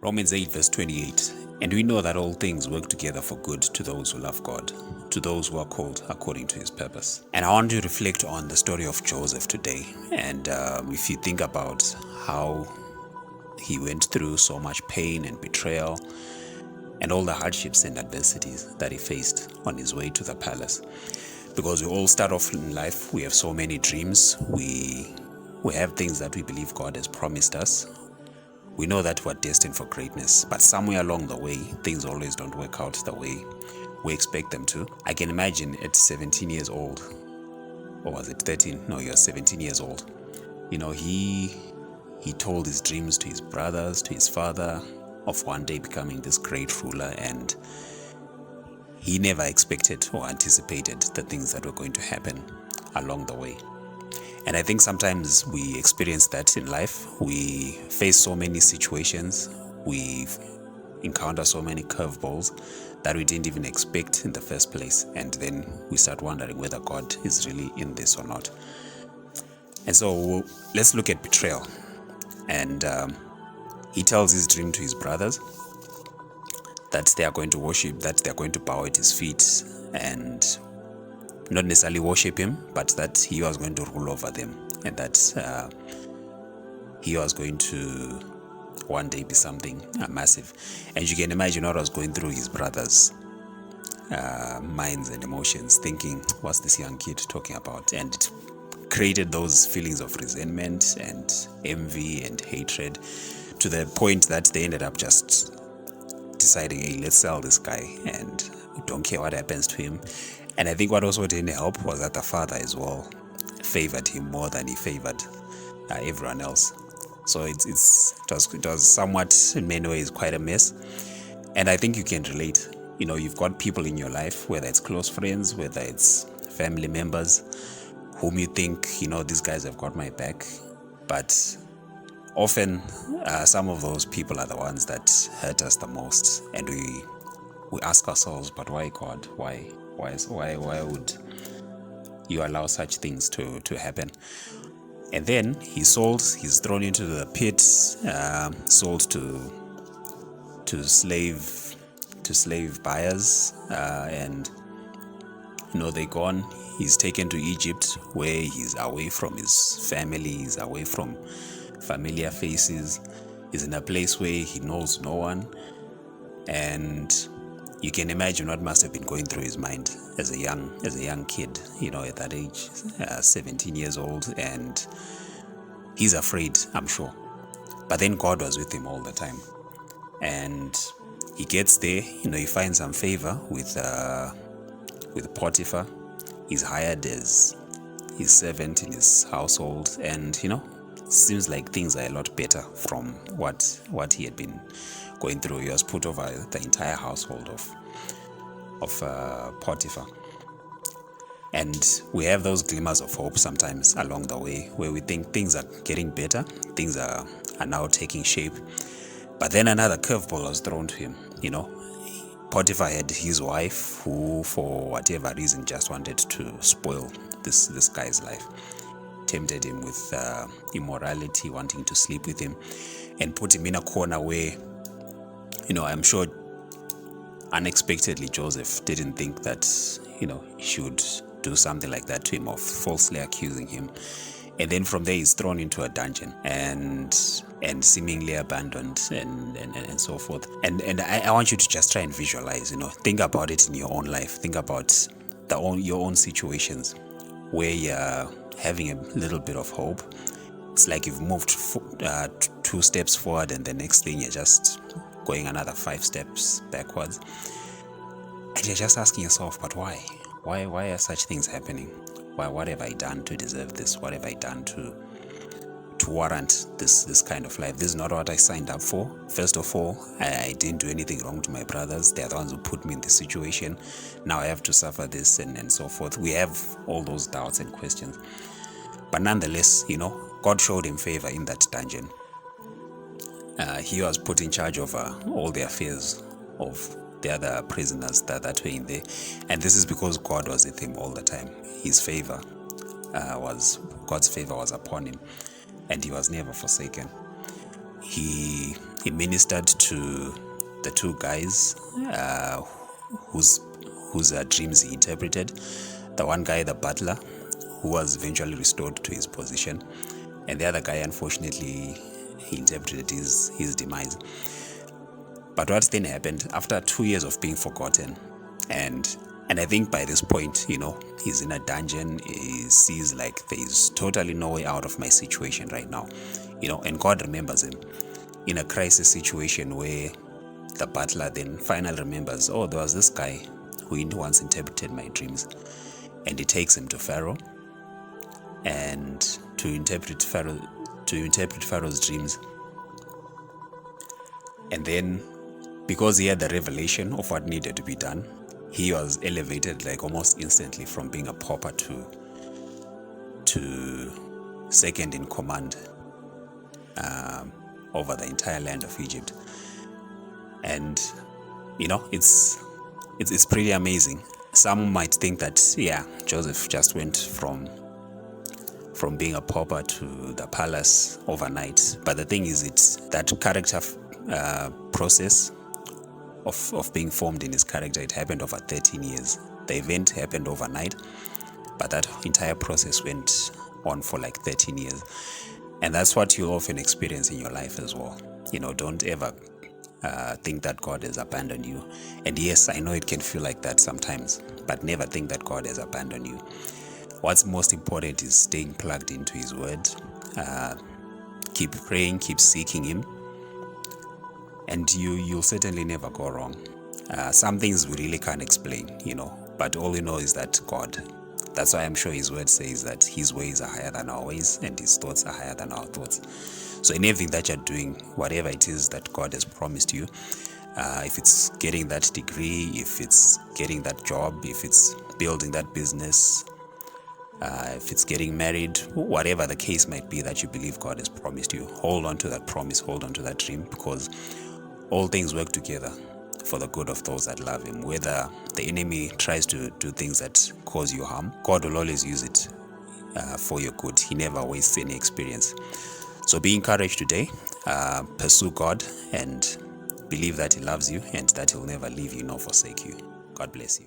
Romans 8 verse 28. And we know that all things work together for good to those who love God, to those who are called according to his purpose. And I want to reflect on the story of Joseph today. And if you think about how he went through so much pain and betrayal and all the hardships and adversities that he faced on his way to the palace. Because we all start off in life, we have so many dreams, we have things that we believe God has promised us. We know that we're destined for greatness, but somewhere along the way, things always don't work out the way we expect them to. I can imagine at 17 years old, or was it 13? No, he was 17 years old. He told his dreams to his brothers, to his father, of one day becoming this great ruler, and he never expected or anticipated the things that were going to happen along the way. And I think sometimes we experience that in life. We face so many situations, we encounter so many curveballs that we didn't even expect in the first place. And then we start wondering whether God is really in this or not. And so let's look at betrayal. And he tells his dream to his brothers that they are going to worship, that they are going to bow at his feet and not necessarily worship him, but that he was going to rule over them, and that he was going to one day be something massive. And you can imagine what was going through his brothers' minds and emotions, thinking, what's this young kid talking about? And it created those feelings of resentment and envy and hatred, to the point that they ended up just deciding, hey, let's sell this guy and we don't care what happens to him. And I think what also didn't help was that the father as well favored him more than he favored everyone else. So it was somewhat, in many ways, quite a mess. And I think you can relate. You've got people in your life, whether it's close friends, whether it's family members, whom you think, these guys have got my back. But often, some of those people are the ones that hurt us the most. And we ask ourselves, but why, God? Why would you allow such things to happen? And then he's thrown into the pit, sold to slave buyers, and they're gone. He's taken to Egypt, where he's away from his family, he's away from familiar faces, he's in a place where he knows no one. And you can imagine what must have been going through his mind as a young kid, at that age, 17 years old, and he's afraid, I'm sure. But then God was with him all the time, and he gets there. He finds some favor with Potiphar. He's hired as his servant in his household, and seems like things are a lot better from what he had been going through. He was put over the entire household of Potiphar. And we have those glimmers of hope sometimes along the way, where we think things are getting better, things are now taking shape. But then another curveball was thrown to him. Potiphar had his wife, who for whatever reason just wanted to spoil this guy's life, tempted him with immorality, wanting to sleep with him, and put him in a corner where, I'm sure unexpectedly Joseph didn't think that, he should do something like that to him, of falsely accusing him. And then from there he's thrown into a dungeon and seemingly abandoned and so forth. And I want you to just try and visualize, think about it in your own life. Think about your own situations where you're having a little bit of hope. It's like you've moved 2 steps forward, and the next thing you're just going another 5 steps backwards. And you're just asking yourself, but why? Why are such things happening? What have I done to deserve this? What have I done to warrant this kind of life? This is not what I signed up for. First of all, I didn't do anything wrong to my brothers. They're the ones who put me in this situation. Now I have to suffer this and so forth. We have all those doubts and questions. But nonetheless, God showed him favor in that dungeon. He was put in charge of all the affairs of the other prisoners that were in there. And this is because God was with him all the time. God's favor was upon him, and he was never forsaken. He he ministered to the two guys whose dreams he interpreted. The one guy, the butler, who was eventually restored to his position, and the other guy, unfortunately, he interpreted his demise. But what then happened after 2 years of being forgotten, and I think by this point, he's in a dungeon. He sees like there's totally no way out of my situation right now, and God remembers him in a crisis situation where the butler then finally remembers, oh, there was this guy who once interpreted my dreams, and he takes him to Pharaoh and to interpret Pharaoh's dreams. And then, because he had the revelation of what needed to be done, he was elevated like almost instantly from being a pauper to second in command over the entire land of Egypt. And it's pretty amazing. Some might think that Joseph just went from being a pauper to the palace overnight, but the thing is, it's that character process of being formed in his character. It happened over 13 years. The event happened overnight, but that entire process went on for like 13 years. And that's what you often experience in your life as well. Don't ever think that God has abandoned you. And yes, I know it can feel like that sometimes, but never think that God has abandoned you. What's most important is staying plugged into his word. Keep praying, keep seeking him, and you'll certainly never go wrong. Some things we really can't explain, but all we know is that God. That's why I'm sure his word says that his ways are higher than our ways and his thoughts are higher than our thoughts. So in everything that you're doing, whatever it is that God has promised you, if it's getting that degree, if it's getting that job, if it's building that business, if it's getting married, whatever the case might be that you believe God has promised you, hold on to that promise, hold on to that dream, because all things work together for the good of those that love him. Whether the enemy tries to do things that cause you harm, God will always use it for your good. He never wastes any experience. So be encouraged today. Pursue God and believe that he loves you and that he'll never leave you nor forsake you. God bless you.